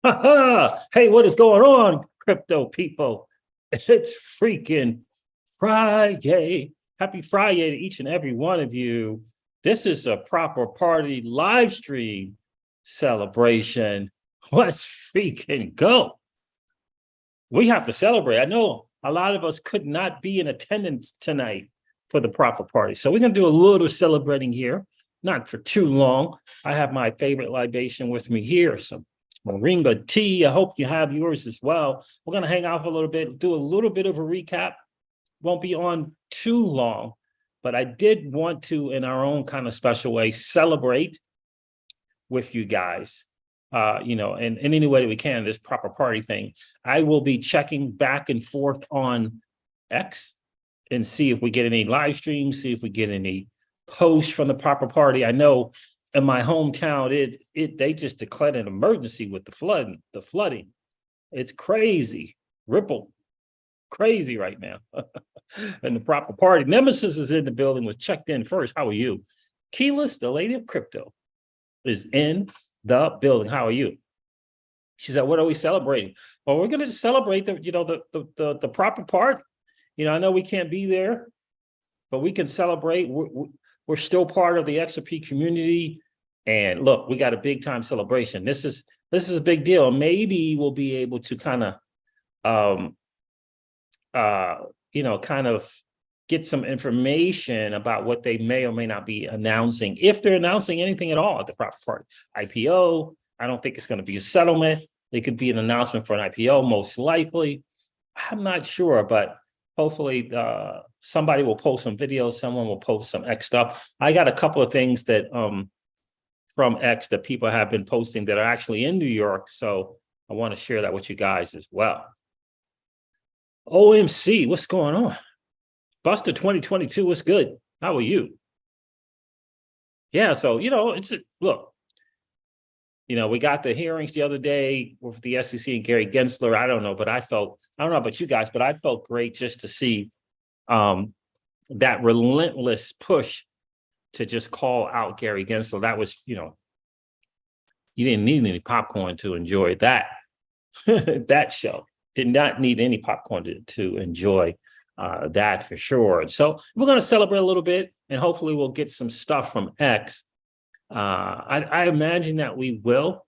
Hey, what is going on, crypto people? It's freaking Friday. Happy Friday to each and every one of you. This is a proper party live stream celebration. Let's freaking go. We have to celebrate. I know a lot of us could not be in attendance tonight for the proper party. So we're going to do a little celebrating here, not for too long. I have my favorite libation with me here. So Moringa tea. I hope you have yours as well. We're going to hang out for a little bit, do a little bit of a recap. Won't be on too long, but I did want to, in our own kind of special way, celebrate with you guys, in any way that we can, this proper party thing. I will be checking back and forth on X and see if we get any live streams, see if we get any posts from the proper party. I know in my hometown, they just declared an emergency with the flooding. It's crazy. Ripple, crazy right now. And the proper party. Nemesis is in the building, was checked in first. How are you? Keyless, the lady of crypto, is in the building. How are you? She said, what are we celebrating? Well, we're going to celebrate the proper part. I know we can't be there, but we can celebrate. We're still part of the XRP community. And look, we got a big time celebration. This is a big deal. Maybe we'll be able to kind of get some information about what they may or may not be announcing, if they're announcing anything at all at the proper party. IPO, I don't think it's going to be a settlement. It could be an announcement for an IPO, most likely. I'm not sure, but hopefully somebody will post some videos. Someone will post some X stuff. I got a couple of things that from X that people have been posting that are actually in New York. So I want to share that with you guys as well. OMC, what's going on? Buster 2022, what's good? How are you? Yeah, so, look, we got the hearings the other day with the SEC and Gary Gensler. I don't know about you guys, but I felt great just to see that relentless push to just call out Gary Gensler. That was, you didn't need any popcorn to enjoy that. That show did not need any popcorn to enjoy that for sure. And so we're going to celebrate a little bit, and hopefully we'll get some stuff from X. I imagine that we will.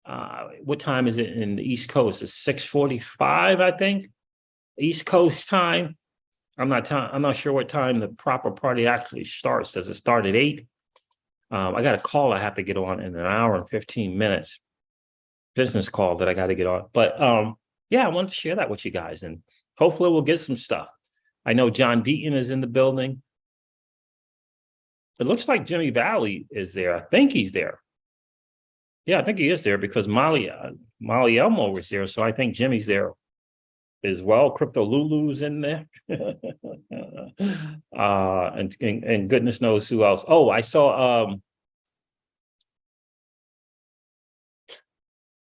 What time is it in the East Coast? It's 6:45, I think, East Coast time. I'm not sure what time the proper party actually starts. Does it start at 8? I got a call I have to get on in an hour and 15 minutes. Business call that I got to get on. But I wanted to share that with you guys, and hopefully we'll get some stuff. I know John Deaton is in the building. It looks like Jimmy Valley is there. I think he's there. Yeah, I think he is there because Molly Elmo was there. So I think Jimmy's there as well. Crypto Lulu's in there. And goodness knows who else. Oh, I saw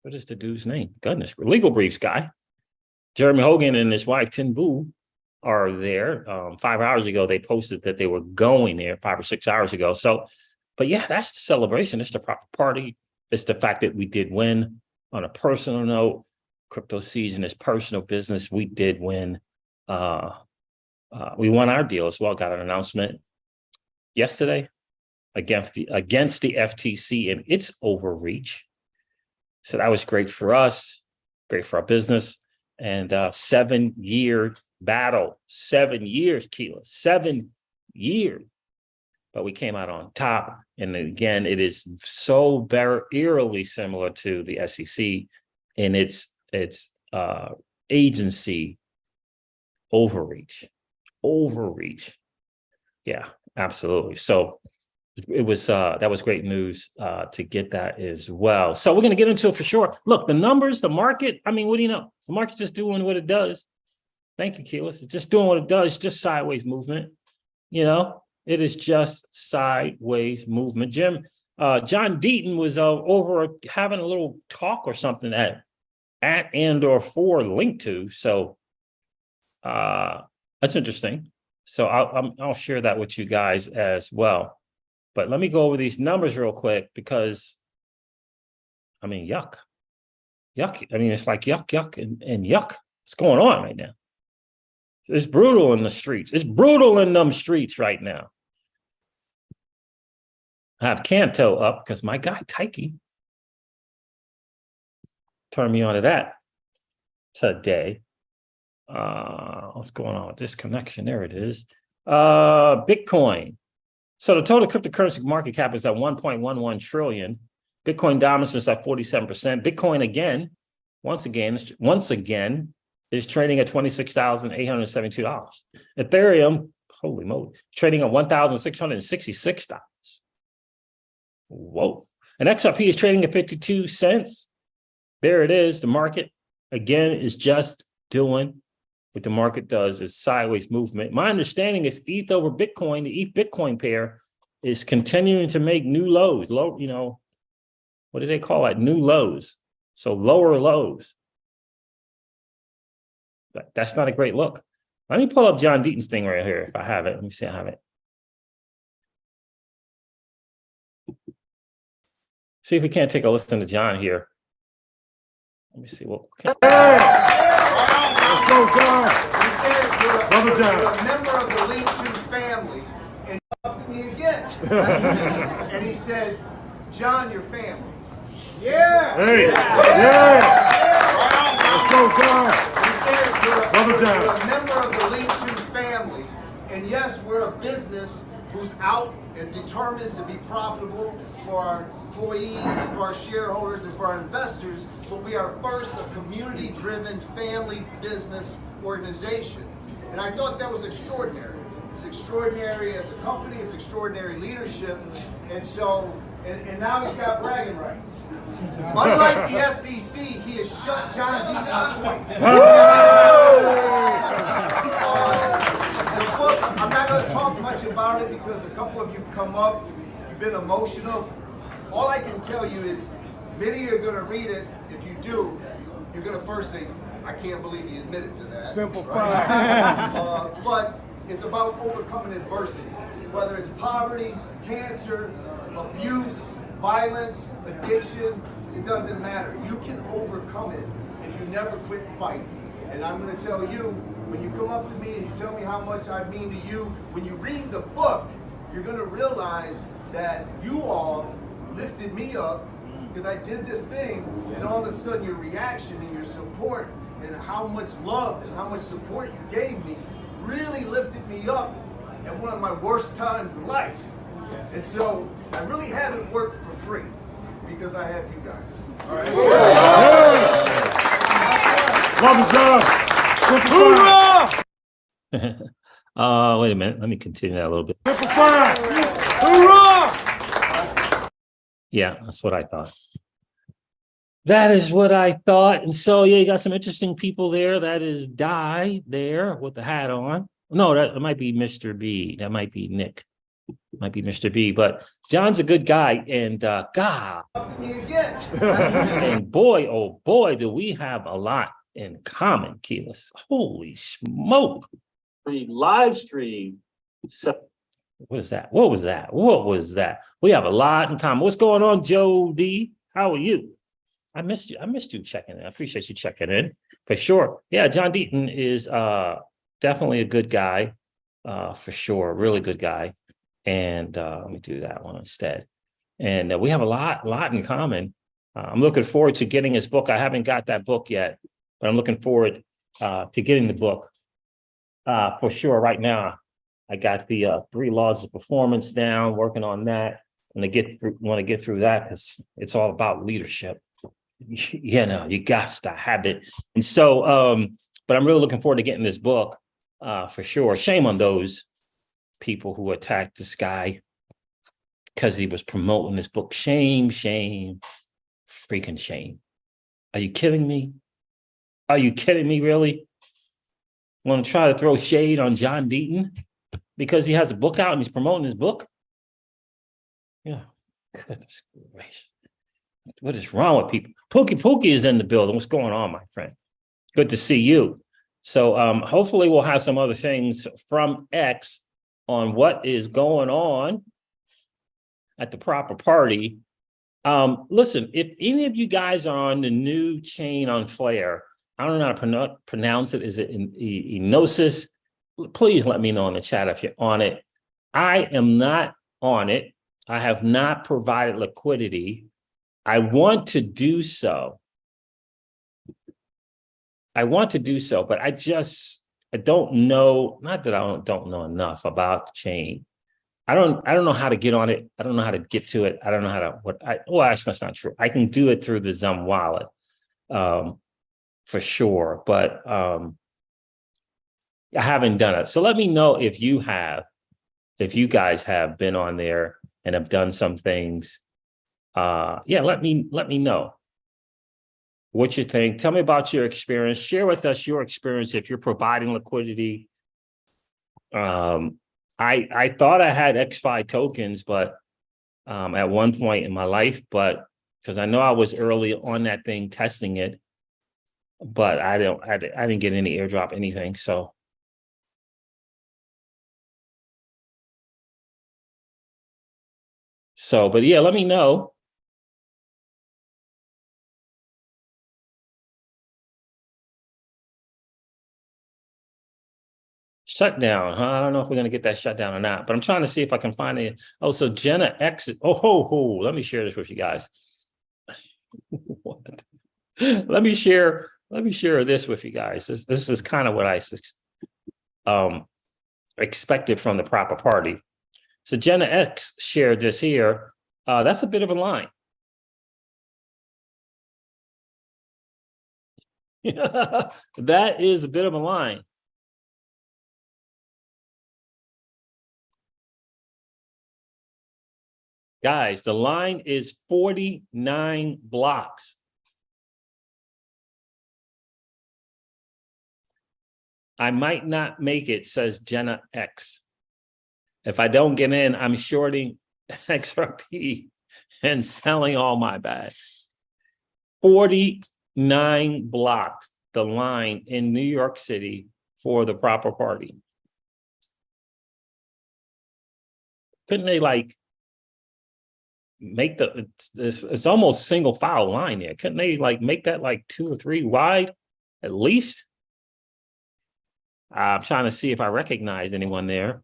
what is the dude's name? Goodness, Legal Briefs guy. Jeremy Hogan and his wife Tin Boo are there. 5 hours ago, they posted that they were going there 5 or 6 hours ago. So, but yeah, that's the celebration. It's the proper party. It's the fact that we did win. On a personal note, CryptoCeej in his personal business, we did win. We won our deal as well. Got an announcement yesterday against the FTC and its overreach. So that was great for us, great for our business. And 7-year battle, 7 years, Keela, 7 years. But we came out on top. And again, it is so very eerily similar to the SEC in its agency overreach. Yeah, absolutely. So it was that was great news to get that as well. So we're going to get into it for sure. Look, the numbers, the market. I mean, what do you know? The market's just doing what it does. Thank you, Keyless. It's just doing what it does. Just sideways movement. It is just sideways movement. John Deaton was over having a little talk or something at and or for linked to. So that's interesting. So I'll share that with you guys as well. But let me go over these numbers real quick because, I mean, yuck. yuck. I mean, it's like yuck, and yuck. What's going on right now? It's brutal in the streets. It's brutal in them streets right now. I have Canto up because my guy Tyke turned me on to that today. What's going on with this connection? There it is. Bitcoin. So the total cryptocurrency market cap is at 1.11 trillion. Bitcoin dominance is at 47%. Bitcoin again, once again, is trading at $26,872. Ethereum, holy moly, trading at $1,666. Whoa. And XRP is trading at 52 cents. There it is. The market, again, is just doing what the market does, is sideways movement. My understanding is ETH over Bitcoin, the ETH Bitcoin pair, is continuing to make new lows. What do they call it? New lows. So lower lows. But that's not a great look. Let me pull up John Deaton's thing right here if I have it. Let me see, I have it. See if we can't take a listen to John here. Let me see what. Let's go, John. He said you're a member of the Lead 2 family, and he up to me again. And he said, John, your family. Yeah. Hey. Let's go, John. He said you're a member of the Lead 2 family, and yes, we're a business who's out and determined to be profitable for our employees and for our shareholders and for our investors, but we are first a community-driven family business organization. And I thought that was extraordinary. It's extraordinary as a company, it's extraordinary leadership, and so, and now he's got bragging rights. Unlike the SEC, he has shut John Deaton out twice. The book, I'm not going to talk much about it because a couple of you have come up, you've been emotional. All I can tell you is many of you are going to read it. If you do, you're going to first say, I can't believe he admitted to that. Simple fact. But it's about overcoming adversity, whether it's poverty, cancer, abuse, violence, addiction, it doesn't matter. You can overcome it if you never quit fighting. And I'm going to tell you, when you come up to me and you tell me how much I mean to you, when you read the book, you're going to realize that you all lifted me up because I did this thing, and all of a sudden your reaction and your support and how much love and how much support you gave me really lifted me up at one of my worst times in life. And so I really haven't worked for free because I have you guys. All right? Love you, John. Hoorah! Wait a minute. Let me continue that a little bit. Hoorah! Yeah, that's what I thought. That is what I thought. And so, yeah, you got some interesting people there. That is Di there with the hat on. No, that might be Mr. B. That might be Nick. Might be Mr. B. But John's a good guy. And God. And boy, oh boy, do we have a lot in common, Keyless. Holy smoke. The live stream. What is that? What was that? What was that? We have a lot in common. What's going on, Joe D? How are you? I missed you. I missed you checking in. I appreciate you checking in for sure. Yeah, John Deaton is definitely a good guy for sure. Really good guy. And let me do that one instead. And we have a lot in common. I'm looking forward to getting his book. I haven't got that book yet, but I'm looking forward to getting the book for sure. Right now, I got the 3 laws of performance down, working on that. And want to get through that because it's all about leadership. You know, you got to have it. And so, but I'm really looking forward to getting this book for sure. Shame on those people who attacked this guy because he was promoting this book. Shame, freaking shame. Are you kidding me? Are you kidding me, really? Want to try to throw shade on John Deaton because he has a book out and he's promoting his book? Yeah, goodness gracious. What is wrong with people? Pookie is in the building. What's going on, my friend? Good to see you. So hopefully we'll have some other things from X on what is going on at the proper party Listen, if any of you guys are on the new chain on Flare, I don't know how to pronounce it. Is it Enosis? Please let me know in the chat if you're on it. I am not on it. I have not provided liquidity. I want to do so. But I don't know, not that I don't know enough about the chain. I don't know how to get on it. I don't know how to get to it. I don't know how to, well, actually, that's not true. I can do it through the Zum wallet, for sure. But I haven't done it. So let me know if you guys have been on there and have done some things. Yeah, let me know what you think. Tell me about your experience. Share with us your experience if you're providing liquidity. I thought I had XFi tokens, but at one point in my life, but because I know I was early on that thing testing it, but I didn't get any airdrop, anything. But yeah, let me know. Shutdown, huh? I don't know if we're going to get that shut down or not, but I'm trying to see if I can find it. Oh, so Jenna X. Let me share this with you guys. What? Let me share this with you guys. This is kind of what I expected from the proper party. So Jenna X shared this here. That's a bit of a line. That is a bit of a line. Guys, the line is 49 blocks. I might not make it, says Jenna X. If I don't get in, I'm shorting XRP and selling all my bags. 49 blocks, the line in New York City for the proper party. Couldn't they like make it's almost single file line there? Couldn't they like make that like 2 or 3 wide at least? I'm trying to see if I recognize anyone there.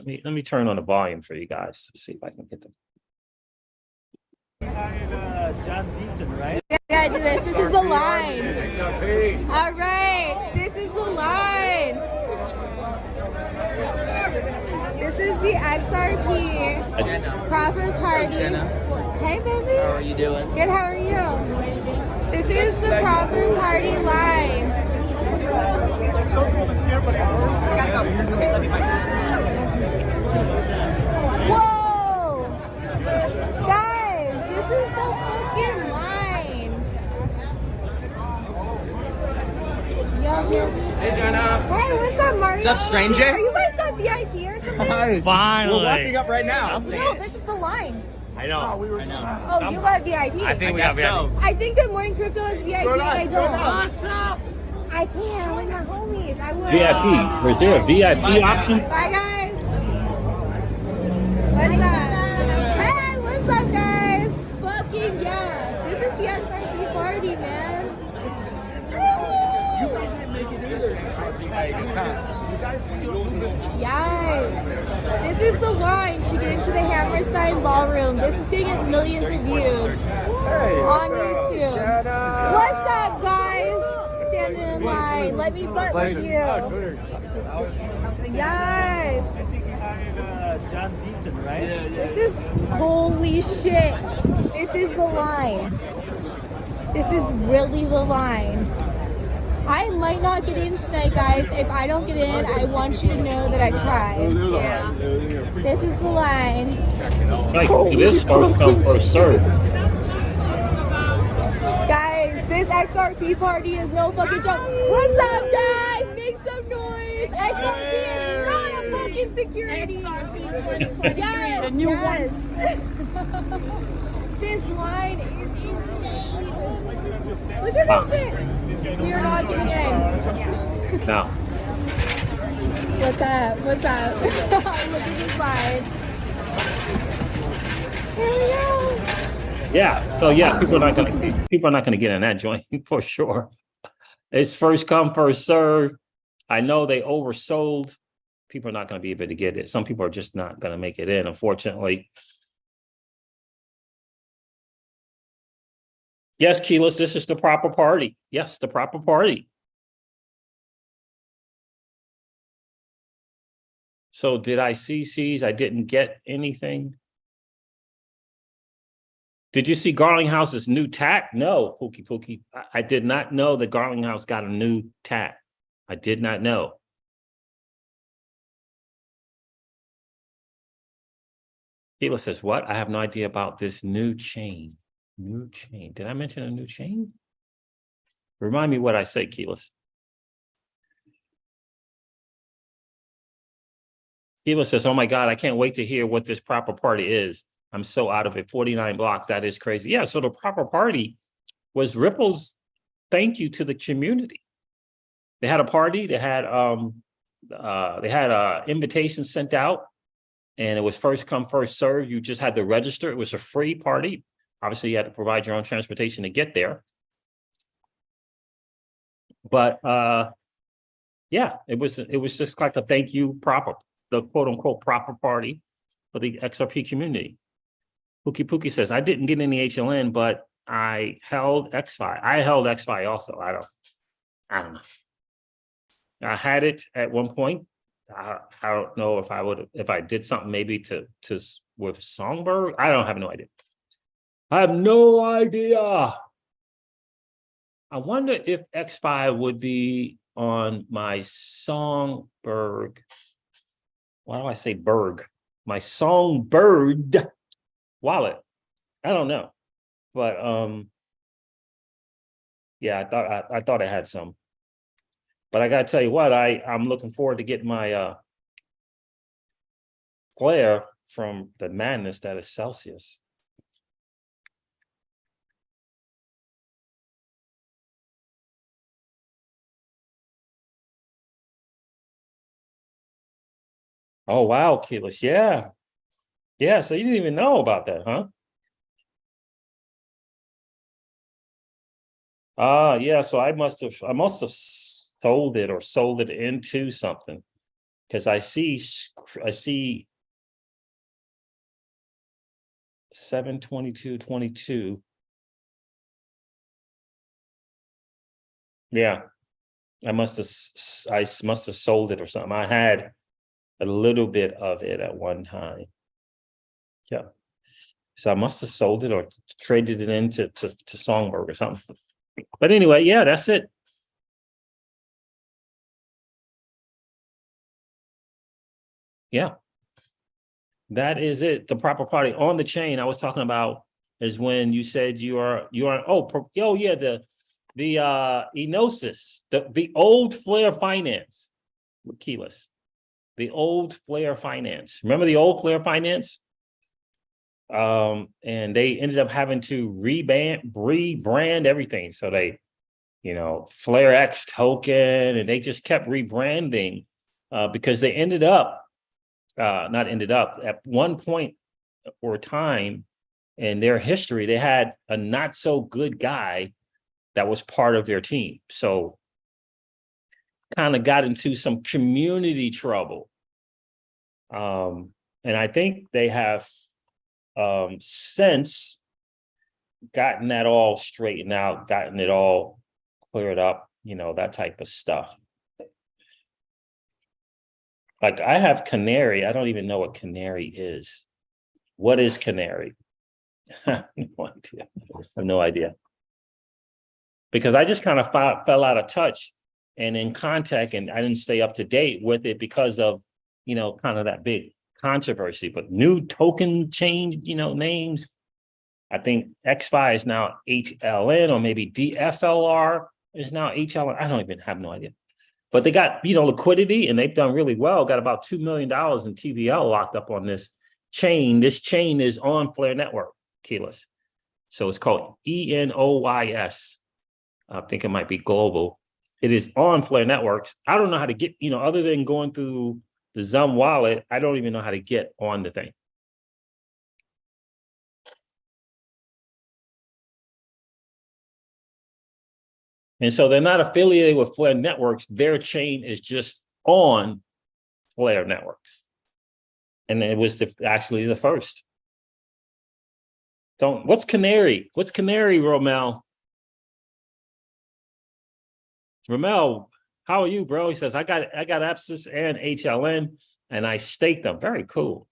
Let me turn on the volume for you guys to see if I can get them. John Deaton, right? Yeah, this is the line. All right, this is the line. This is the XRP proper party. Hey, baby. How are you doing? Good, how are you? This is the proper party line. So cool to see everybody. I gotta go. Okay, let me Whoa! Guys, this is the fucking line. Yo, hear me? Hey, Jenna. Hey, what's up, Mario? What's up, stranger? Are you guys not VIP or something? Hi. Finally. We're walking up right now. No, this is the line. I know. Oh, we were just... Oh, you got VIP. I think we got VIP. I think Good Morning Crypto is VIP. I don't. What's up? I can't. I'm with my homies. I would. VIP. Is there a VIP option? Bye, guys. What's up? Hey, what's up, guys? Fucking yeah. This is the XRP party, man. You guys didn't make it either. You guys can do a little bit. Yes. This is the line to get into the Hammerstein Ballroom. This is getting at millions of views on YouTube. What's up, guys? Standing in line. Let me butt with you. Yes. John Deaton, right? This is holy shit. This is the line. This is really the line. I might not get in tonight, guys. If I don't get in, I want you to know that I tried. Yeah. This is the line. Like, this first come, first serve. Guys, this XRP party is no fucking joke. What's up, guys? Make some noise. XRP is not a fucking security. Yes, yes. This line is insane. What's your good shit? We are not getting in. No. What's up? What's up? Look at this line. Here we go. Yeah. So yeah, people are not gonna get in that joint for sure. It's first come, first serve. I know they oversold. People are not going to be able to get it. Some people are just not going to make it in, unfortunately. Yes, Keyless, this is the proper party. Yes, the proper party. So did I see C's? I didn't get anything. Did you see Garlinghouse's new tack? No, Pookie. I did not know that Garlinghouse got a new tack. I did not know. Keyless says, what? I have no idea about this new chain. New chain. Did I mention a new chain? Remind me what I said, Keyless. Keyless says, oh my God, I can't wait to hear what this proper party is. I'm so out of it. 49 blocks. That is crazy. Yeah. So the proper party was Ripple's thank you to the community. They had a party. They had invitations sent out, and it was first come, first serve. You just had to register. It was a free party. Obviously, you had to provide your own transportation to get there. But yeah, it was just like a thank you the quote unquote proper party for the XRP community. Pookie says, I didn't get any HLN, but I held XFi. I held XFi also. I don't know. I had it at one point. I don't know if I did something maybe with Songbird. I don't have no idea. I have no idea. I wonder if XFi would be on my Songbird. Why do I say Berg? My Songbird wallet. I don't know. But yeah, I thought I had some. But I gotta tell you what, I'm looking forward to getting my flare from the madness that is Celsius. Oh wow, Keyless. Yeah. Yeah, so you didn't even know about that, huh? Yeah, so I must have sold it or sold it into something, because I see 722.22. Yeah, I must have sold it or something. I had a little bit of it at one time. Yeah. So I must have sold it or traded it into to Songbird or something. But anyway, yeah, that's it. Yeah. That is it. The proper party on the chain I was talking about is when you said you are the Enosis, the old Flare Finance with Keyless. The old Flare Finance. Remember the old Flare Finance? And they ended up having to rebrand everything. So they, Flare X token, and they just kept rebranding because they at one point or time in their history, they had a not so good guy that was part of their team. So kind of got into some community trouble. And I think they have since gotten that all straightened out, gotten it all cleared up, that type of stuff. Like I have Canary. I don't even know what Canary is. What is Canary? I have no idea. Because I just kind of fell out of touch and in contact, and I didn't stay up to date with it because of, kind of that big controversy. But new token change, names. I think XFi is now HLN, or maybe DFLR is now HLN. I don't even have no idea. But they got, liquidity, and they've done really well. Got about $2 million in TVL locked up on this chain. This chain is on Flare Network, Keyless. So it's called ENOYS. I think it might be global. It is on Flare Networks. I don't know how to get, other than going through the Zum wallet, I don't even know how to get on the thing. And so they're not affiliated with Flare Networks. Their chain is just on Flare Networks. And it was actually the first. What's Canary? What's Canary, Romel? Romel, how are you, bro? He says, I got Epsis and HLN, and I staked them. Very cool.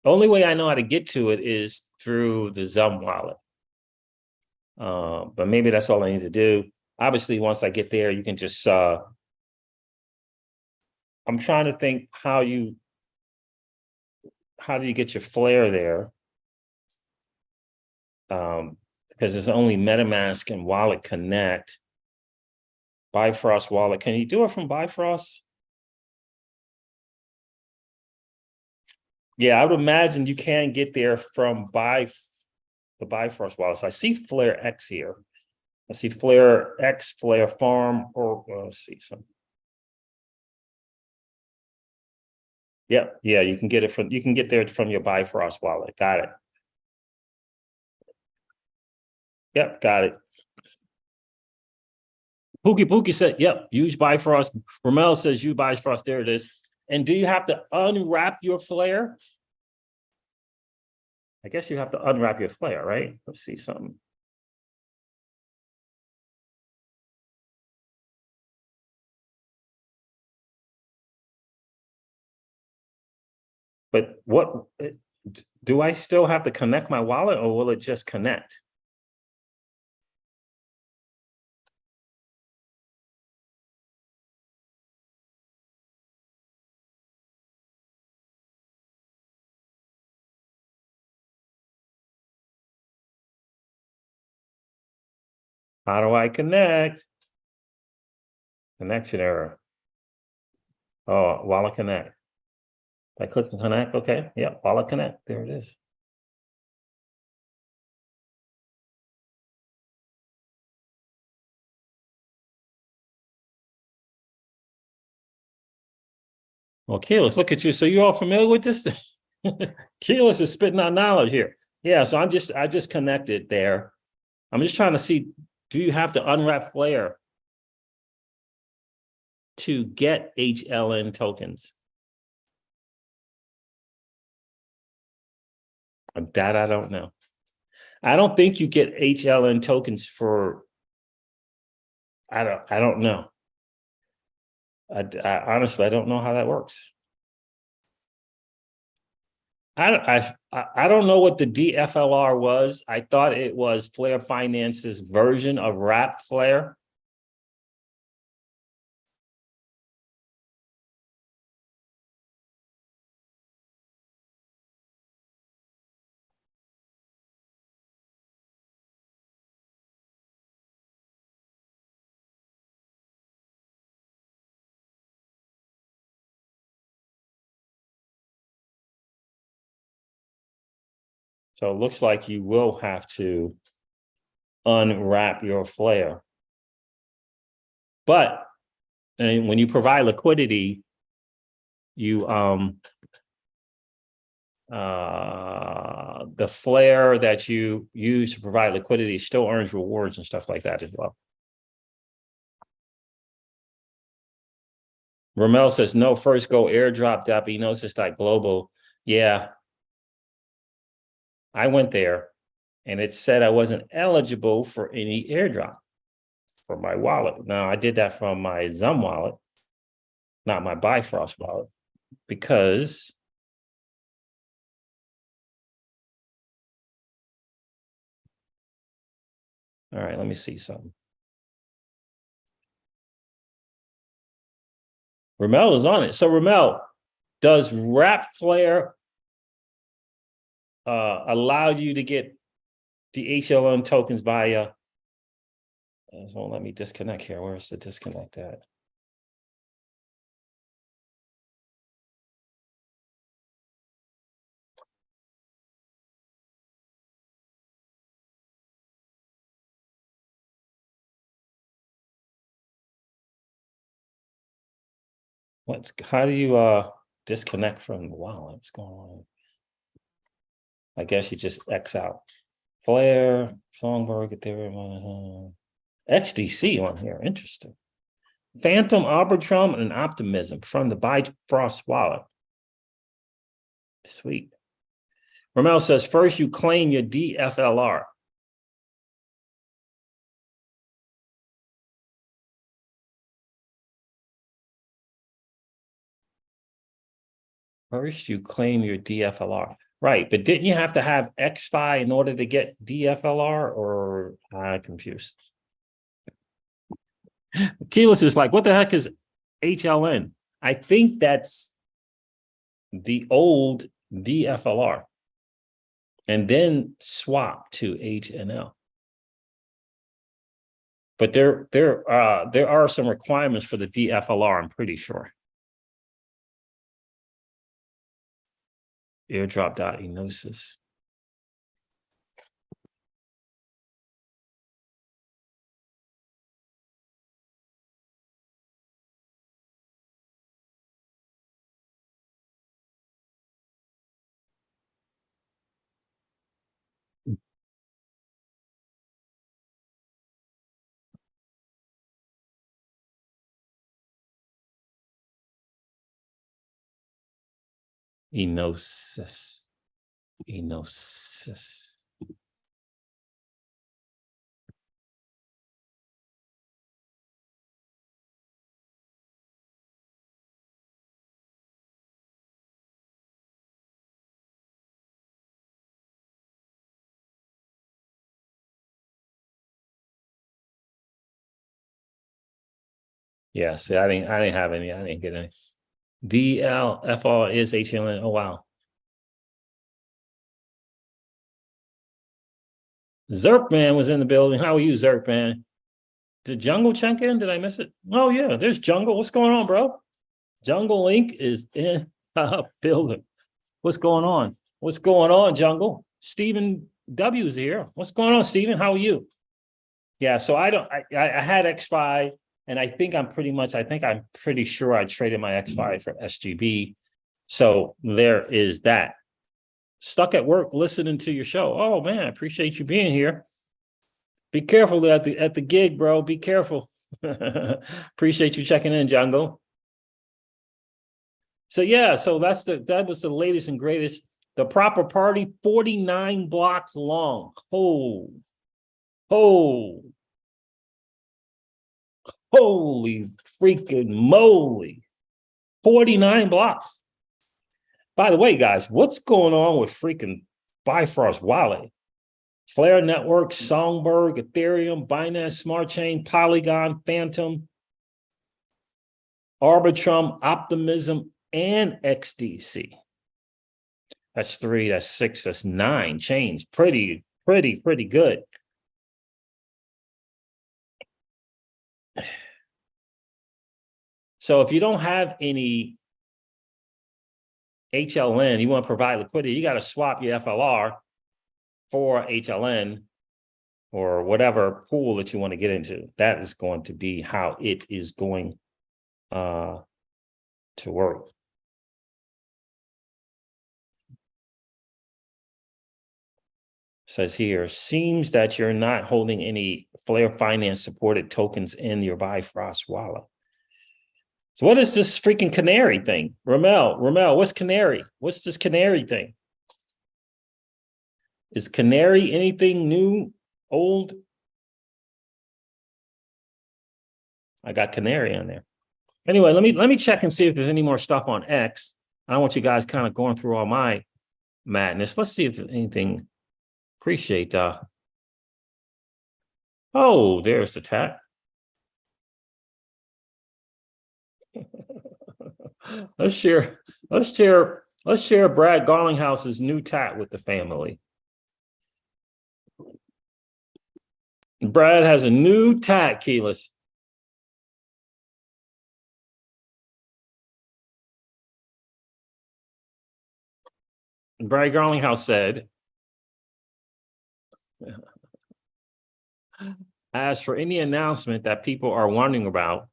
The only way I know how to get to it is through the Zum wallet. But maybe that's all I need to do. Obviously, once I get there, you can just, I'm trying to think how do you get your Flare there? Because it's only MetaMask and Wallet Connect. Bifrost Wallet. Can you do it from Bifrost? Yeah, I would imagine you can get there from the Bifrost wallet. So I see Flare X here. I see Flare X, Flare Farm, or let's see some. Yeah, you can get there from your Bifrost wallet. Got it. Yep, got it. Pookie said, yep, use Bifrost. Romel says use Bifrost. There it is. And do you have to unwrap your Flare? I guess you have to unwrap your Flare, right? Let's see something. But what, do I still have to connect my wallet, or will it just connect? How do I connect? Connection error. Oh, wallet connect. I click on connect. Okay. Yeah, wallet connect. There it is. Well, Keyless, look at you. So you all familiar with this? Keyless is spitting out knowledge here. Yeah, so I just connected there. I'm just trying to see, do you have to unwrap Flare to get HLN tokens? That I don't know. I don't think you get HLN tokens for, I don't know. I honestly, I don't know how that works. I don't know what the DFLR was. I thought it was Flare Finance's version of Wrap Flare. So it looks like you will have to unwrap your Flare. But when you provide liquidity, you the Flare that you use to provide liquidity still earns rewards and stuff like that as well. Romel says, no, first go airdrop.enosis.global. Yeah. I went there and it said I wasn't eligible for any airdrop for my wallet. Now, I did that from my Zum wallet, not my Bifrost wallet, because all right, let me see something. Romel is on it. So Romel, does Wrap Flare allow you to get the HLN tokens via, so let me disconnect here. Where's the disconnect at? How do you disconnect from the wallet? What's going on? I guess you just X out. Flare, Songbird, Ethereum, XDC on here. Interesting. Phantom, Arbitrum, and Optimism from the Bifrost wallet. Sweet. Ramel says, first you claim your DFLR. First you claim your DFLR. Right, but didn't you have to have XFi in order to get DFLR, or I'm confused? Keyless is like, what the heck is HLN? I think that's the old DFLR and then swap to HNL. But there are some requirements for the DFLR, I'm pretty sure. Airdrop.enosis. Enosis. Yeah, see, I didn't have any, I didn't get any. DLFR is HLN. Oh wow. Zerpman was in the building. How are you, Zerpman? Did Jungle check in? Did I miss it? Oh yeah, there's Jungle. What's going on, bro? Jungle Link is in the building. What's going on? What's going on, Jungle? Stephen W's here. What's going on, Stephen? How are you? Yeah, so I had XFi, and I think I'm pretty sure I traded my XFi for SGB. So there is that. Stuck at work listening to your show. Oh man, I appreciate you being here. Be careful at the gig, bro. Be careful. Appreciate you checking in, Jungle. So yeah, so that was the latest and greatest. The proper party, 49 blocks long. Holy freaking moly. 49 blocks. By the way, guys, what's going on with freaking Bifrost wallet? Flare Network, Songbird, Ethereum, Binance Smart Chain, Polygon, Phantom, Arbitrum, Optimism, and XDC. That's 3, that's 6, that's 9 chains. Pretty good. So if you don't have any HLN, you want to provide liquidity, you got to swap your FLR for HLN or whatever pool that you want to get into. That is going to be how it is going to work. Says here, seems that you're not holding any Flare Finance supported tokens in your Bifrost wallet. So what is this freaking Canary thing? Ramel, what's Canary? What's this Canary thing? Is Canary anything new, old? I got Canary on there. Anyway, let me check and see if there's any more stuff on X. I don't want you guys kind of going through all my madness. Let's see if there's anything. Appreciate oh, there's the tat. Let's share Brad Garlinghouse's new tat with the family. Brad has a new tat, Keyless. Brad Garlinghouse said, as for any announcement that people are wondering about,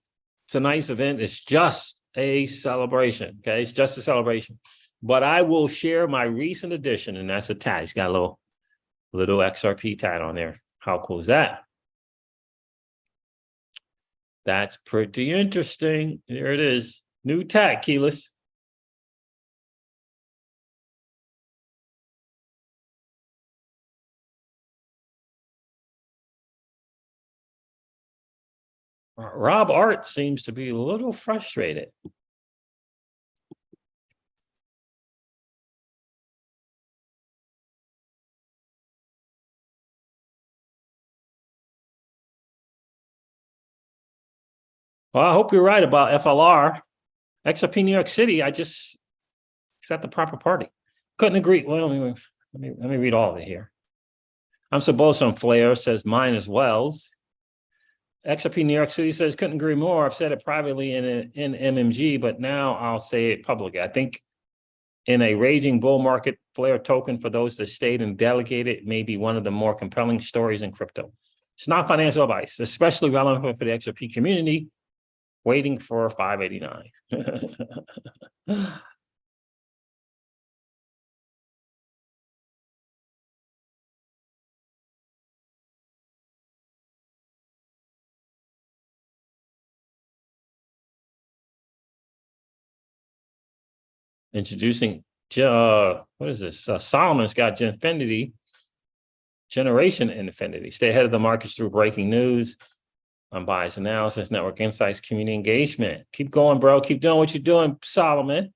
tonight's event is just a celebration. Okay, it's just a celebration. But I will share my recent addition, and that's a tat. It's got a Little XRP tag on there. How cool is that? That's pretty interesting. There it is. New tag, Keyless. Rob Art seems to be a little frustrated. Well, I hope you're right about FLR. XRP New York City, it's at the proper party. Couldn't agree. Well, let me read all of it here. I'm so bullish on Flare, says mine as well. XRP New York City says, couldn't agree more. I've said it privately in MMG, but now I'll say it publicly. I think in a raging bull market, Flare token for those that stayed and delegated may be one of the more compelling stories in crypto. It's not financial advice, especially relevant for the XRP community waiting for 589. Introducing, what is this? Solomon's got Infinity, Generation Infinity. Stay ahead of the markets through breaking news, unbiased analysis, network insights, community engagement. Keep going, bro. Keep doing what you're doing, Solomon.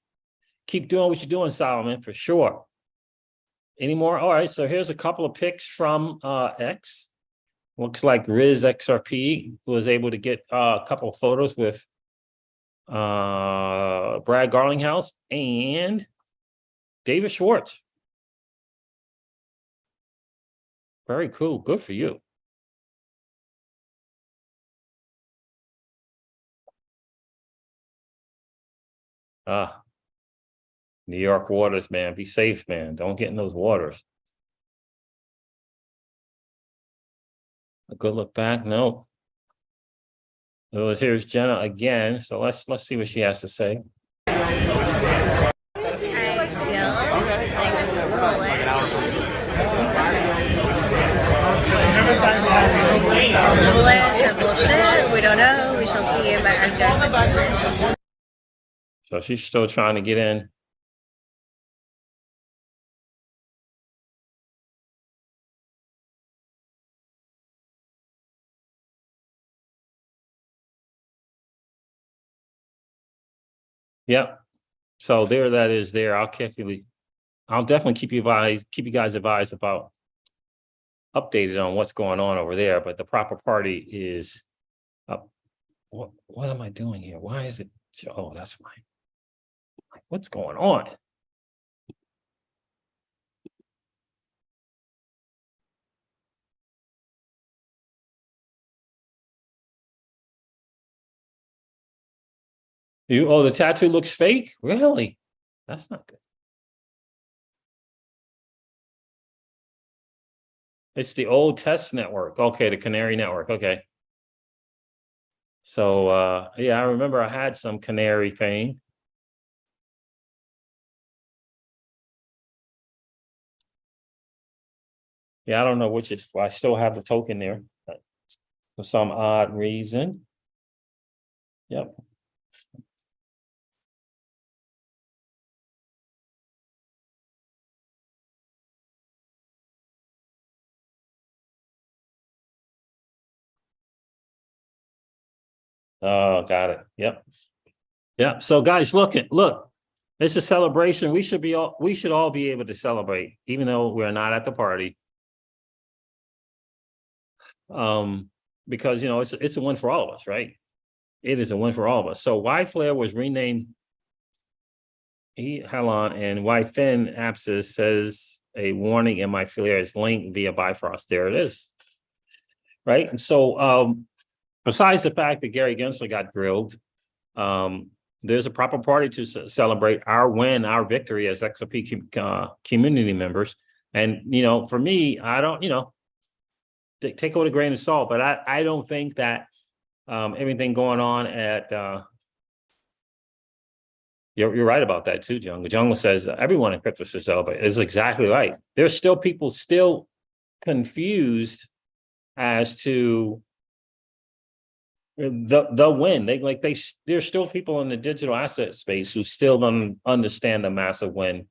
Keep doing what you're doing, Solomon, for sure. Any more? All right, so here's a couple of picks from X. Looks like Riz XRP was able to get a couple of photos with Brad Garlinghouse and David Schwartz. Very cool. Good for you. New York waters, man. Be safe, man. Don't get in those waters. A good look back. No. Here's Jenna again. So let's see what she has to say. I feel like this is bullish or bullshit. We don't know. We shall see. But I'm doing bullish. So she's still trying to get in. Yep. So there that is there. I'll definitely keep you guys advised about updated on what's going on over there. But the proper party is up. What am I doing here? Why is it? Oh, that's why. What's going on? The tattoo looks fake? Really? That's not good. It's the old test network. Okay, the Canary network. Okay. So yeah, I remember I had some Canary fame. Yeah, I don't know which is. Well, I still have the token there, but for some odd reason. Yep. Oh, got it. Yep. Yep. So guys, look, it's a celebration. We should all be able to celebrate, even though we're not at the party. Because it's a win for all of us, right? It is a win for all of us. So why Flare was renamed and why Finn Apsis says a warning in my Flare is linked via Bifrost. There it is. Right. And so besides the fact that Gary Gensler got grilled, there's a proper party to celebrate our win, our victory as XRP community members. And, for me, I don't, take it with a grain of salt, but I don't think that everything going on at, you're right about that too, Jungle. Jungle says everyone in crypto should celebrate. It's exactly right. There's still people confused as to the win. There's still people in the digital asset space who still don't understand the massive win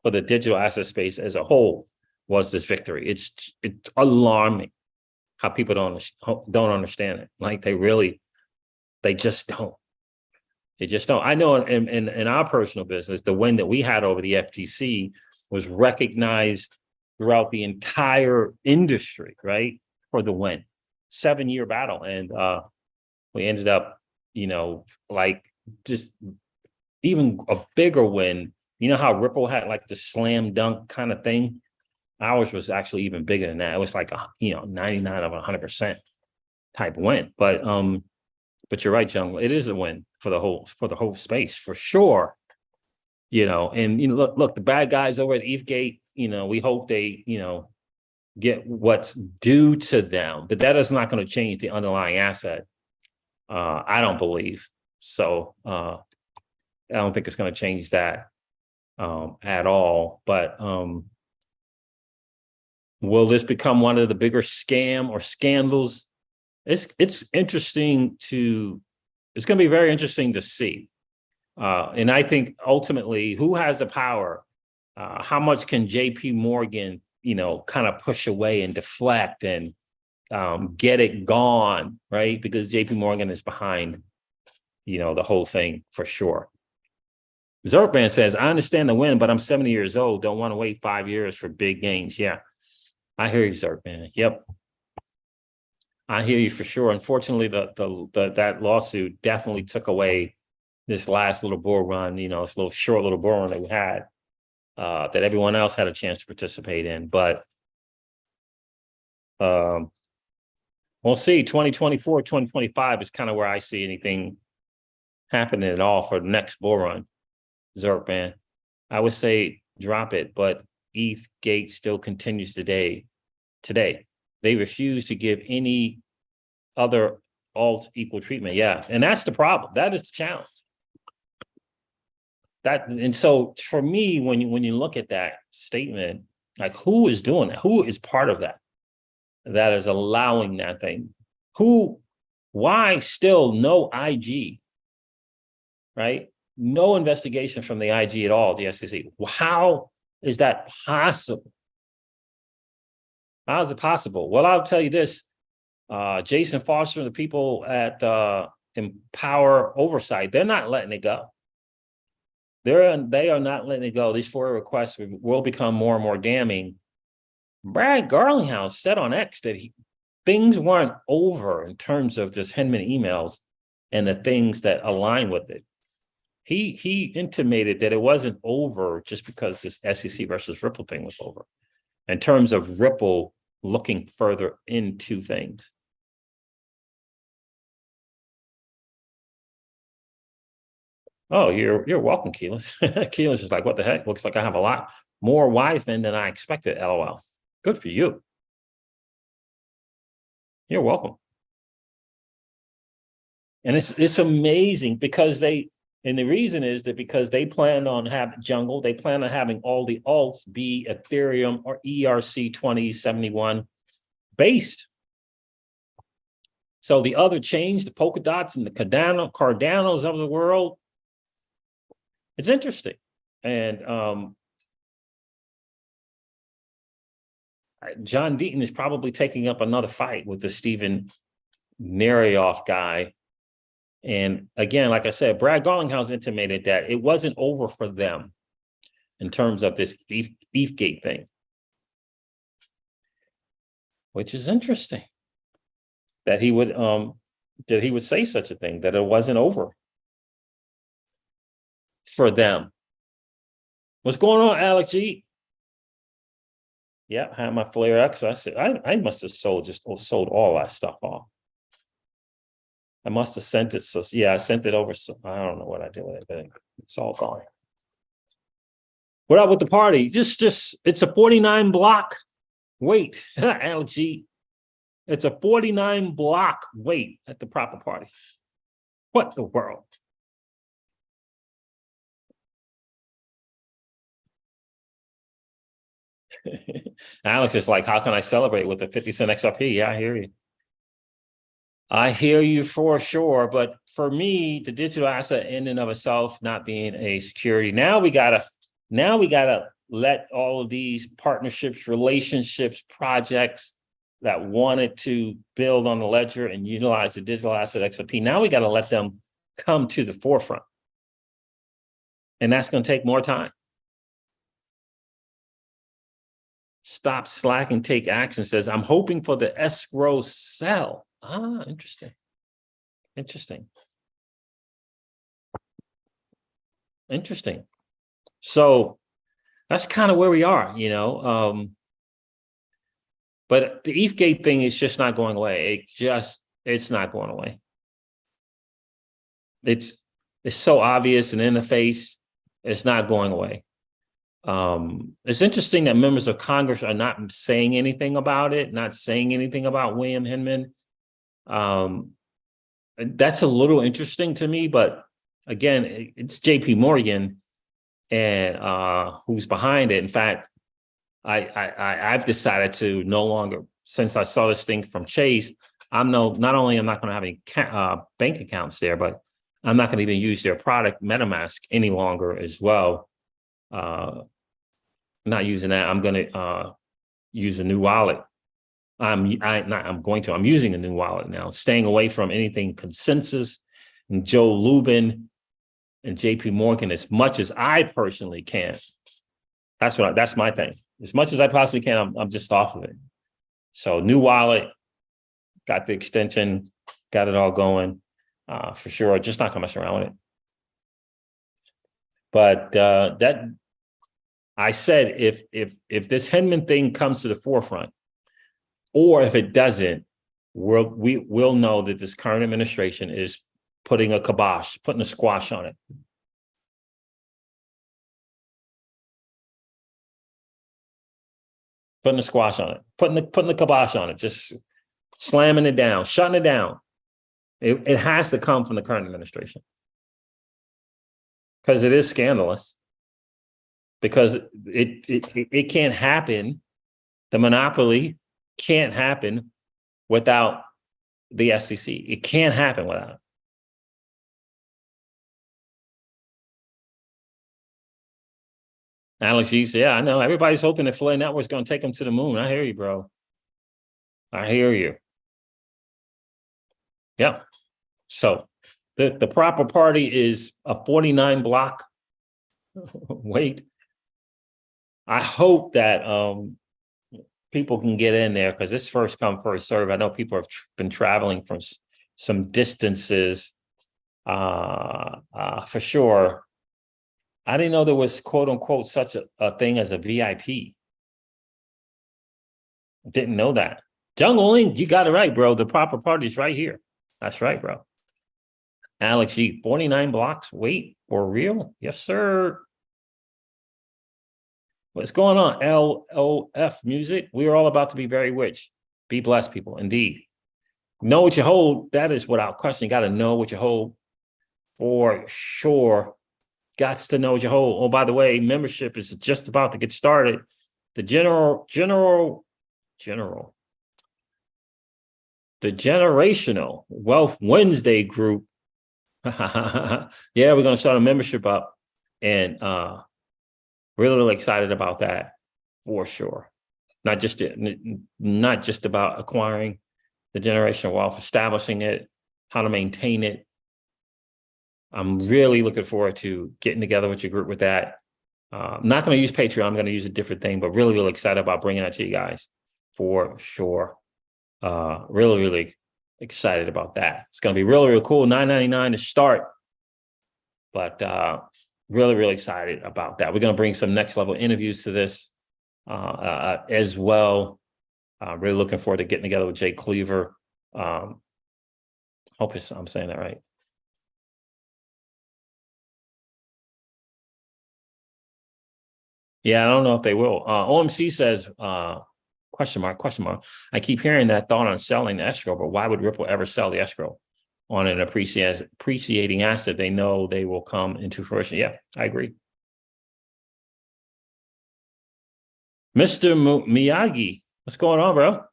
for the digital asset space as a whole was this victory. It's alarming how people don't understand it. Like they just don't. They just don't. I know in our personal business, the win that we had over the FTC was recognized throughout the entire industry, right? For the win. 7-year battle. And we ended up, like just even a bigger win. You know how Ripple had like the slam dunk kind of thing? Ours was actually even bigger than that. It was like 99 of 100% type win. But you're right, Jungle. It is a win for the whole space for sure. And look, the bad guys over at ETHgate, we hope they, get what's due to them, but that is not going to change the underlying asset. I don't believe so. I don't think it's going to change that at all. But will this become one of the bigger scam or scandals? It's interesting it's going to be very interesting to see. And I think ultimately, who has the power? How much can JP Morgan, kind of push away and deflect and get it gone, right? Because JP Morgan is behind, the whole thing for sure. Zerkman says, I understand the win, but I'm 70 years old. Don't want to wait 5 years for big gains. Yeah, I hear you, Zerkman. Yep. I hear you for sure. Unfortunately, that lawsuit definitely took away this last little bull run, this short little bull run that we had, that everyone else had a chance to participate in. But we'll see. 2024, 2025 is kind of where I see anything happening at all for the next bull run. Zerkman, I would say drop it, but ETHgate still continues today. They refuse to give any other alts equal treatment. Yeah, and that's the problem. That is the challenge. And so for me, when you look at that statement, like who is doing it? Who is part of that? That is allowing that thing? Why still no IG? Right? No investigation from the IG at all, the SEC. How is that possible? How is it possible? Well, I'll tell you this. Jason Foster and the people at Empower Oversight, they're not letting it go. They are not letting it go. These FOIA requests will become more and more damning. Brad Garlinghouse said on X that things weren't over in terms of just Hinman emails and the things that align with it. He intimated that it wasn't over just because this SEC versus Ripple thing was over. In terms of Ripple looking further into things. Oh, you're welcome, Keyless. Keyless is like, what the heck? Looks like I have a lot more Wi-Fi than I expected, LOL. Good for you. You're welcome. And it's amazing because and the reason is that because they plan on they plan on having all the alts be Ethereum or ERC 2071 based. So the other chains, the Polkadots and the Cardanos of the world, it's interesting. And John Deaton is probably taking up another fight with the Stephen Narioff guy. And again, like I said, Brad Garlinghouse intimated that it wasn't over for them in terms of this ETHgate thing, which is interesting that he would say such a thing, that it wasn't over for them. What's going on, Alex G? Yeah, I had my Flare X. I said I must have sold all that stuff off. I must have sent it. So yeah, I sent it over. So I don't know what I did with it, but it's all gone. What up with the party? Just it's a 49 block wait. LG. It's a 49 block wait at the proper party. What the world? Alex is like, how can I celebrate with a 50-cent XRP? Yeah, I hear you. I hear you for sure. But for me, the digital asset in and of itself not being a security, now we gotta let all of these partnerships, relationships, projects that wanted to build on the ledger and utilize the digital asset XRP, now we got to let them come to the forefront. And that's going to take more time. Stop slacking, take action says, I'm hoping for the escrow sell. Ah, interesting. Interesting. Interesting. So that's kind of where we are, you know. But the ETH thing is just not going away. It's not going away. It's so obvious and in the face. It's not going away. It's interesting that members of Congress are not saying anything about it, not saying anything about William Hinman. That's a little interesting to me, but again, it's JP Morgan and who's behind it. In fact, I've decided to no longer, since I saw this thing from Chase, not only am I not going to have any bank accounts there, but I'm not going to even use their product MetaMask any longer as well. Not using that. I'm going to use a new wallet. I'm using a new wallet now, staying away from anything Consensus and Joe Lubin and JP Morgan as much as I personally can. That's my thing. As much as I possibly can, I'm just off of it. So new wallet, got the extension, got it all going for sure. Just not gonna mess around with it. But that I said, if this Hinman thing comes to the forefront, or if it doesn't, we'll know that this current administration is putting a kibosh, putting a squash on it. Putting a squash on it, putting the kibosh on it, just slamming it down, shutting it down. It has to come from the current administration because it is scandalous. Because it can't happen. The monopoly can't happen without the SEC. It can't happen without it. Alex G said, yeah, I know. Everybody's hoping that Filet Network's going to take them to the moon. I hear you, bro. I hear you. Yep. So the proper party is a 49 block wait. I hope that people can get in there because it's first come, first serve. I know people have been traveling from some distances for sure. I didn't know there was, quote unquote, such a thing as a VIP. Didn't know that. Jungle Link, you got it right, bro. The proper party's right here. That's right, bro. Alex G, 49 blocks. Wait, for real? Yes, sir. What's going on? LOF music. We are all about to be very rich. Be blessed, people. Indeed. Know what you hold. That is without question. You got to know what you hold for sure. Got to know what you hold. Oh, by the way, membership is just about to get started. The Generational Wealth Wednesday group. Yeah, we're going to start a membership up and really excited about that for sure. Not just about acquiring the generational wealth, establishing it, how to maintain it. I'm really looking forward to getting together with your group with that. I'm not going to use Patreon. I'm going to use a different thing, but really excited about bringing that to you guys for sure. Really excited about that. It's going to be really cool. $9.99 to start, but really excited about that. We're going to bring some next level interviews to this as well. Really looking forward to getting together with Jay Cleaver. Hope I'm saying that right. Yeah, I don't know if they will. OMC says, question mark. I keep hearing that thought on selling the escrow, but why would Ripple ever sell the escrow on an appreciating asset? They know they will come into fruition. Yeah, I agree. Mr. Miyagi, what's going on, bro?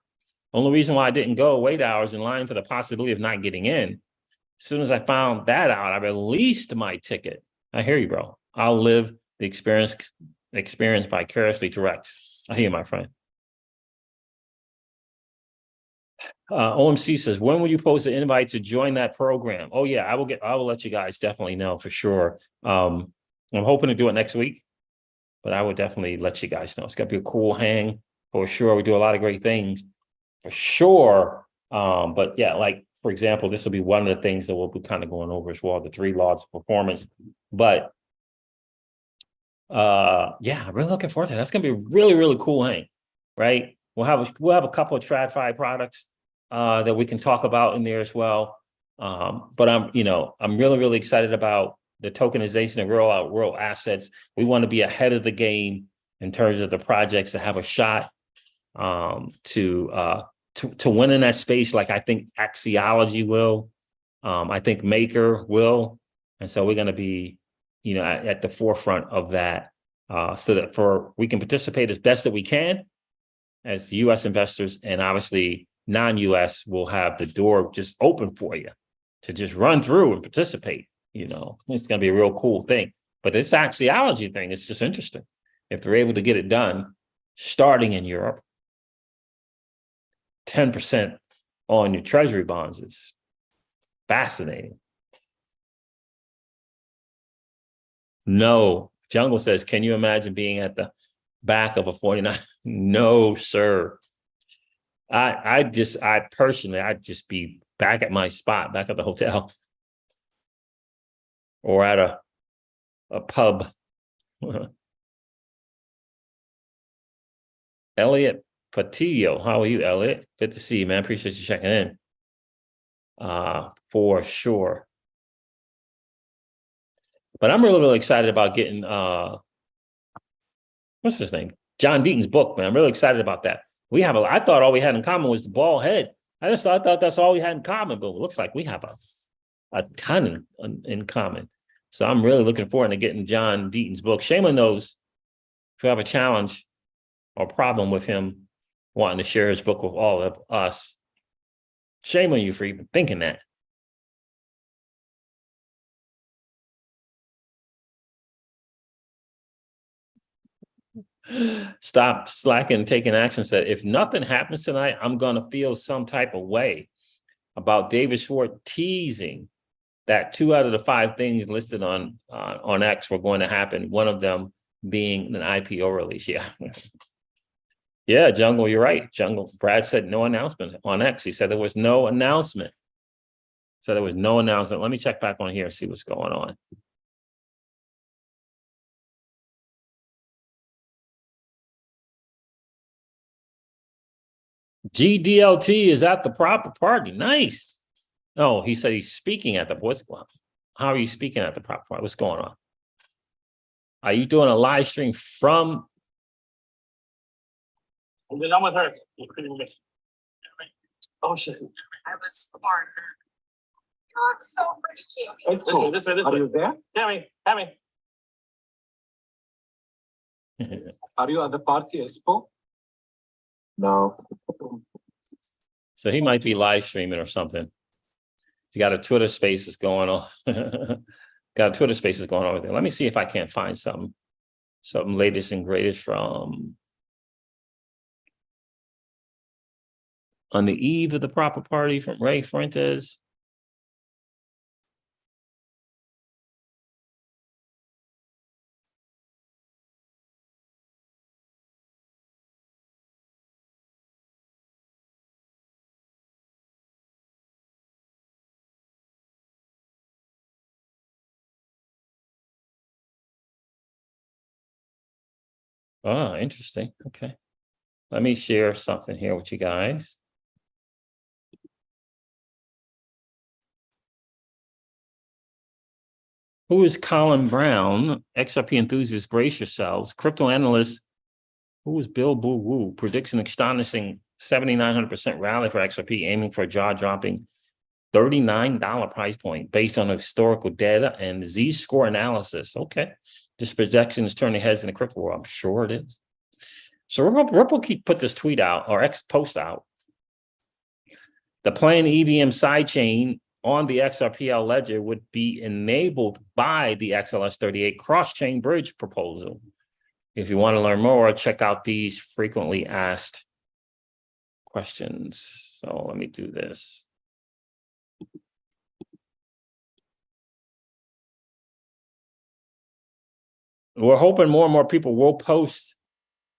Only reason why I didn't go wait hours in line for the possibility of not getting in. As soon as I found that out, I released my ticket. I hear you, bro. I'll live the experience vicariously through X. I hear you, my friend. OMC says, when will you post an invite to join that program? Oh yeah, I will let you guys definitely know for sure. I'm hoping to do it next week, but I will definitely let you guys know. It's gonna be a cool hang for sure. We do a lot of great things for sure. But yeah, like for example, this will be one of the things that we'll be kind of going over as well, the 3 laws of performance. But yeah, I'm really looking forward to that. That's gonna be a really, really cool hang, right? We'll have a couple of TradFi products that we can talk about in there as well. But I'm really, really excited about the tokenization of real assets. We want to be ahead of the game in terms of the projects that have a shot to win in that space. Like I think Axiology will, I think Maker will, and so we're going to be, at the forefront of that, so that we can participate as best that we can as U.S. investors, and obviously non-U.S. will have the door just open for you to just run through and participate. It's going to be a real cool thing. But this Axiology thing is just interesting. If they're able to get it done, starting in Europe, 10% on your treasury bonds is fascinating. No, Jungle says, can you imagine being at the back of a 49? No, sir. I'd just be back at my spot, back at the hotel or at a pub. Elliot Patillo, how are you, Elliot? Good to see you, man. Appreciate you checking in. For sure. But I'm really, really excited about getting what's his name? John Deaton's book, man. I'm really excited about that. I thought all we had in common was the bald head. I thought that's all we had in common, but it looks like we have a ton in common. So I'm really looking forward to getting John Deaton's book. Shayla knows if you have a challenge or problem with him wanting to share his book with all of us. Shame on you for even thinking that. Stop slacking and taking action. Said, if nothing happens tonight, I'm going to feel some type of way about David Schwartz teasing that 2 out of the 5 things listed on X were going to happen. One of them being an IPO release. Yeah. Yeah, Jungle, you're right. Jungle. Brad said no announcement on X. He said there was no announcement. Let me check back on here and see what's going on. GDLT is at the proper party. Nice. Oh, he said he's speaking at the voice club. How are you speaking at the proper party? What's going on? Are you doing a live stream from? I'm with her. Oh shit. I was smart. You look so pretty. That's cool. Are you there? Tammy. Are you at the party, Expo? No. So he might be live streaming or something. He got a Twitter Spaces going on. Got a Twitter Spaces going on with it. Let me see if I can't find something latest and greatest from on the eve of the proper party from Ray Fuentes. Oh, interesting. Okay. Let me share something here with you guys. Who is Colin Brown? XRP enthusiasts, brace yourselves. Crypto analyst, who is Bill Boo Woo, predicts an astonishing 7,900% rally for XRP, aiming for a jaw-dropping $39 price point based on historical data and Z-score analysis. Okay. This projection is turning heads in the crypto world. I'm sure it is. So Ripple put this tweet out or X post out. The planned EVM sidechain on the XRPL ledger would be enabled by the XLS38 cross-chain bridge proposal. If you want to learn more, check out these frequently asked questions. So let me do this. We're hoping more and more people will post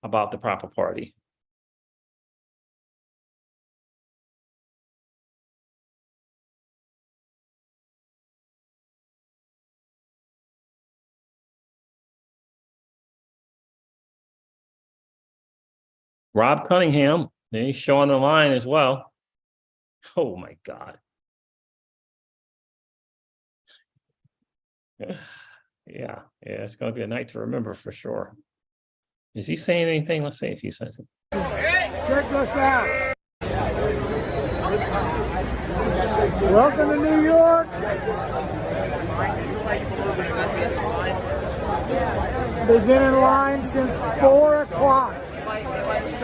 about the proper party. Rob Cunningham, he's showing the line as well. Oh my God. Yeah, it's going to be a night to remember for sure. Is he saying anything? Let's see if he says it. Check this out. Welcome to New York. They've been in line since 4 o'clock.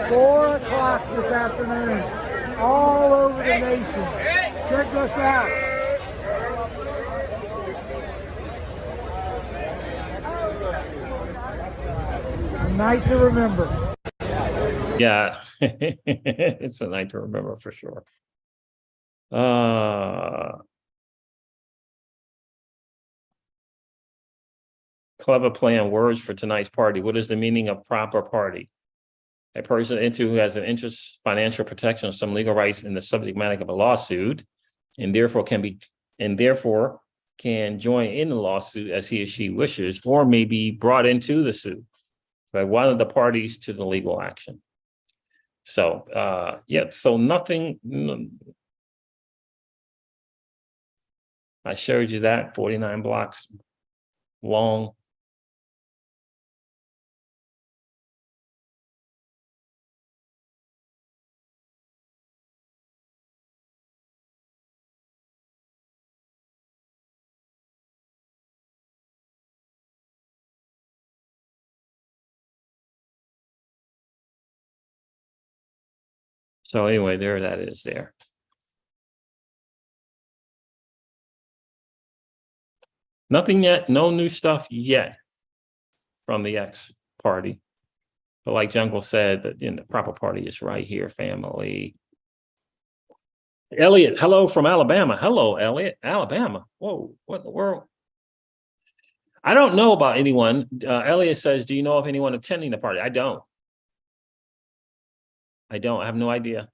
4 o'clock this afternoon. All over the nation. Check this out. A night to remember. Yeah, it's a night to remember for sure. Clever play on words for tonight's party. What is the meaning of proper party? A person who has an interest, financial protection, or some legal rights in the subject matter of a lawsuit, and therefore can join in the lawsuit as he or she wishes, or may be brought into the suit by one of the parties to the legal action. So, so nothing. I showed you that 49 blocks long. So anyway, there that is there. Nothing yet, no new stuff yet from the X party. But like Jungle said, the proper party is right here, family. Elliot, hello from Alabama. Hello, Elliot, Alabama. Whoa, what in the world? I don't know about anyone. Elliot says, do you know of anyone attending the party? I don't. I have no idea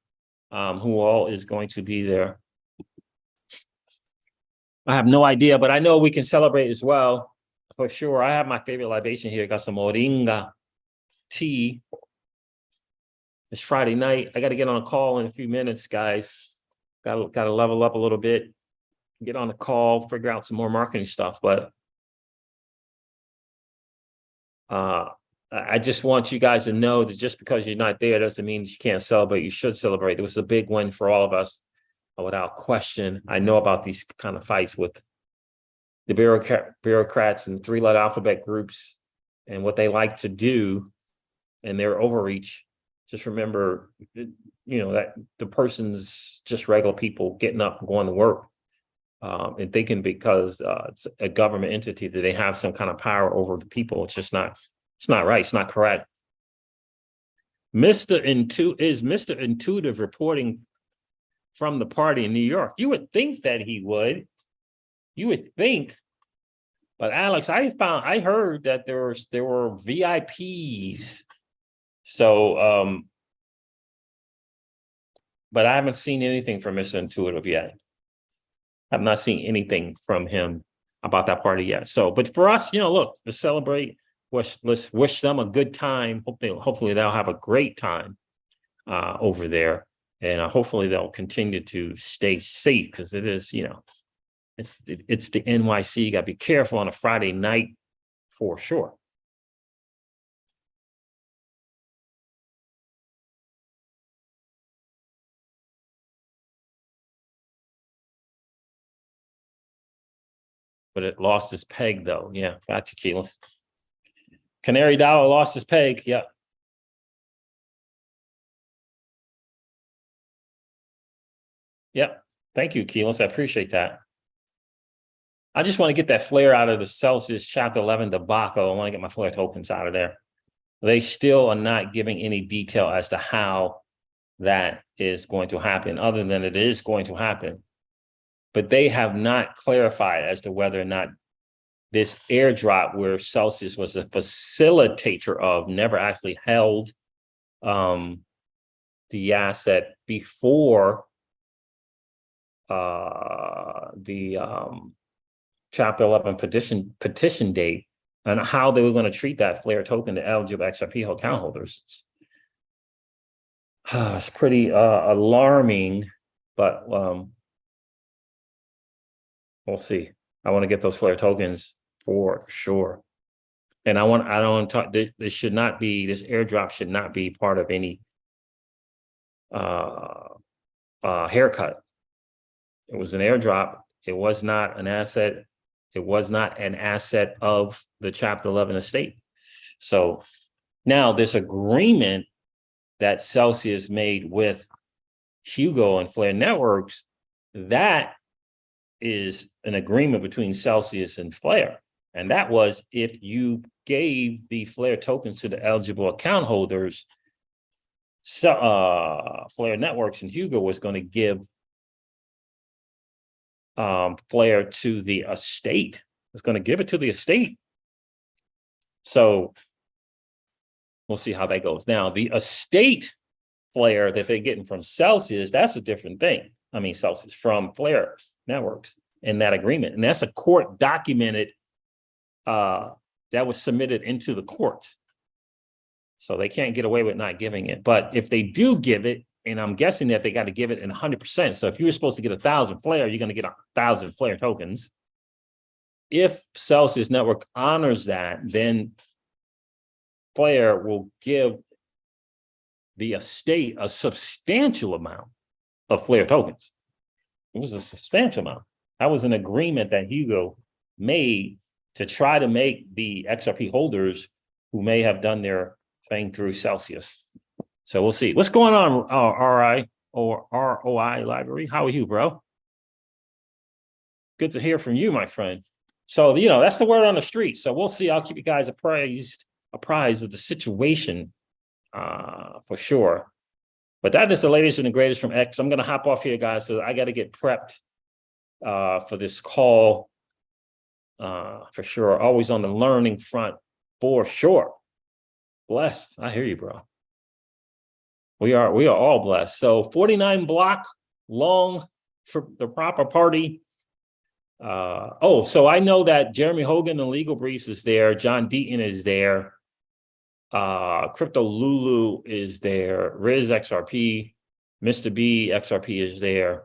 who all is going to be there. I have no idea, but I know we can celebrate as well, for sure. I have my favorite libation here. Got some moringa tea. It's Friday night. I got to get on a call in a few minutes, guys. Got to level up a little bit, get on a call, figure out some more marketing stuff. But I just want you guys to know that just because you're not there doesn't mean you can't celebrate. You should celebrate. It was a big win for all of us, without question. I know about these kind of fights with the bureaucrats and three-letter alphabet groups and what they like to do and their overreach. Just remember, that the person's just regular people getting up and going to work and thinking because it's a government entity that they have some kind of power over the people. It's just not. It's not right. It's not correct. Mr. Intuitive reporting from the party in New York. You would think that he would. You would think. But Alex, I heard that there were VIPs. So, but I haven't seen anything from Mr. Intuitive yet. I've not seen anything from him about that party yet. So, but for us, look, to celebrate. Let's wish them a good time. Hopefully they'll have a great time over there, and hopefully they'll continue to stay safe because it is, it's the NYC. You got to be careful on a Friday night for sure. But it lost its peg though. Yeah, gotcha, Keelan. Canary Dollar lost his peg. Yep. Yep. Thank you, Keelis. I appreciate that. I just want to get that flare out of the Celsius Chapter 11 debacle. I want to get my flare tokens out of there. They still are not giving any detail as to how that is going to happen, other than it is going to happen. But they have not clarified as to whether or not this airdrop, where Celsius was a facilitator of, never actually held the asset before the Chapter 11 petition date, and how they were going to treat that flare token to eligible XRP account holders. It's pretty alarming, but we'll see. I want to get those flare tokens for sure. And I don't want to talk, this should not be, this airdrop should not be part of any haircut. It was an airdrop. It was not an asset. It was not an asset of the Chapter 11 estate. So now this agreement that Celsius made with Hugo and Flare Networks, that is an agreement between Celsius and Flare. And that was, if you gave the Flare tokens to the eligible account holders, Flare Networks and Hugo was going to give Flare to the estate. It's going to give it to the estate. So we'll see how that goes. Now, the estate Flare that they're getting from Celsius, that's a different thing. I mean, Celsius from Flare Networks in that agreement. And that's a court documented that was submitted into the courts. So they can't get away with not giving it. But if they do give it, and I'm guessing that they got to give it in 100%. So if you were supposed to get 1,000 Flare, you're going to get 1,000 Flare tokens. If Celsius Network honors that, then Flare will give the estate a substantial amount of Flare tokens. It was a substantial amount. That was an agreement that Hugo made to try to make the XRP holders who may have done their thing through Celsius. So we'll see. What's going on, RI or ROI Library? How are you, bro? Good to hear from you, my friend. So, you know, that's the word on the street. So we'll see. I'll keep you guys apprised of the situation for sure. But that is the latest and the greatest from X. I'm going to hop off here, guys. So I got to get prepped for this call for sure. Always on the learning front for sure. Blessed. I hear you, bro. We are all blessed. So 49 block long for the proper party. So I know that Jeremy Hogan and Legal Briefs is there. John Deaton is there. Crypto Lulu is there. Riz XRP, Mr. B XRP is there.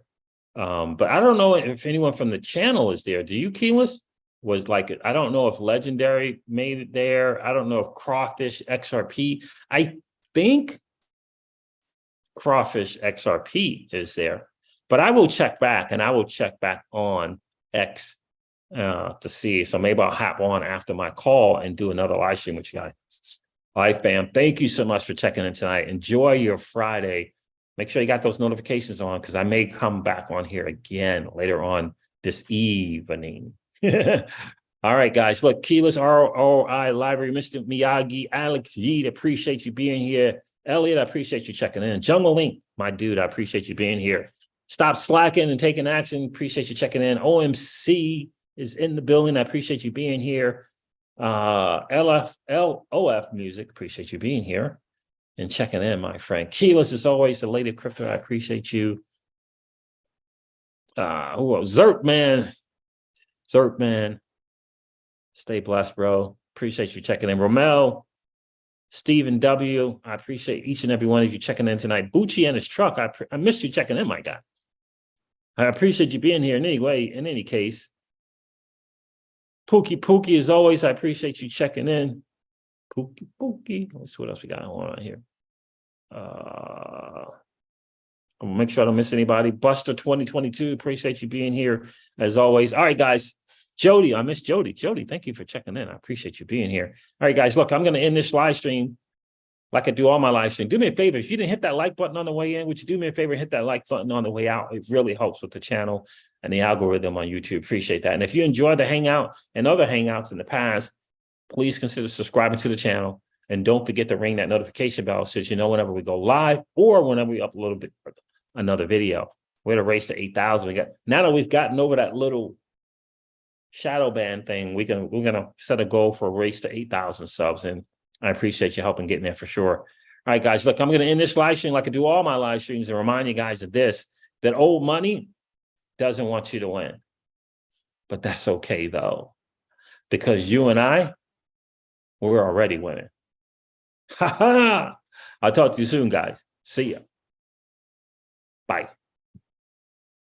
But I don't know if anyone from the channel is there. Do you, Keelis? I don't know if Legendary made it there. I don't know if Crawfish XRP. I think Crawfish XRP is there, but I will check back, and I will check back on X to see. So maybe I'll hop on after my call and do another live stream with you guys. All right, fam. Thank you so much for checking in tonight. Enjoy your Friday. Make sure you got those notifications on, because I may come back on here again later on this evening. All right, guys. Look, Keelis, ROI Library, Mr. Miyagi, Alex Yeet, appreciate you being here. Elliot, I appreciate you checking in. Jungle Link, my dude, I appreciate you being here. Stop slacking and taking action. Appreciate you checking in. OMC is in the building. I appreciate you being here. LOF Music, appreciate you being here and checking in, my friend. Keelis, as always, the lady of crypto, I appreciate you. Zerkman, stay blessed, bro. Appreciate you checking in. Romel, Stephen W., I appreciate each and every one of you checking in tonight. Bucci and his truck, I missed you checking in, my guy. I appreciate you being here in any case. Pookie, as always, I appreciate you checking in. Pookie. Let's see what else we got on here. I'll make sure I don't miss anybody. Buster 2022, appreciate you being here as always. All right, guys. Jody, I miss Jody. Jody, thank you for checking in. I appreciate you being here. All right, guys, look, I'm going to end this live stream like I do all my live streams. Do me a favor. If you didn't hit that like button on the way in, would you do me a favor? Hit that like button on the way out. It really helps with the channel and the algorithm on YouTube. Appreciate that. And if you enjoyed the Hangout and other Hangouts in the past, please consider subscribing to the channel. And don't forget to ring that notification bell so you know whenever we go live or whenever we upload another video. We're to race to 8,000. Now that we've gotten over that little shadow ban thing, we're gonna set a goal for a race to 8,000 subs. And I appreciate you helping getting there for sure. All right, guys, look, I'm gonna end this live stream like I do all my live streams and remind you guys of this, that old money doesn't want you to win. But that's okay though, because you and I, we're already winning. Ha ha! I'll talk to you soon, guys. See ya. Bye.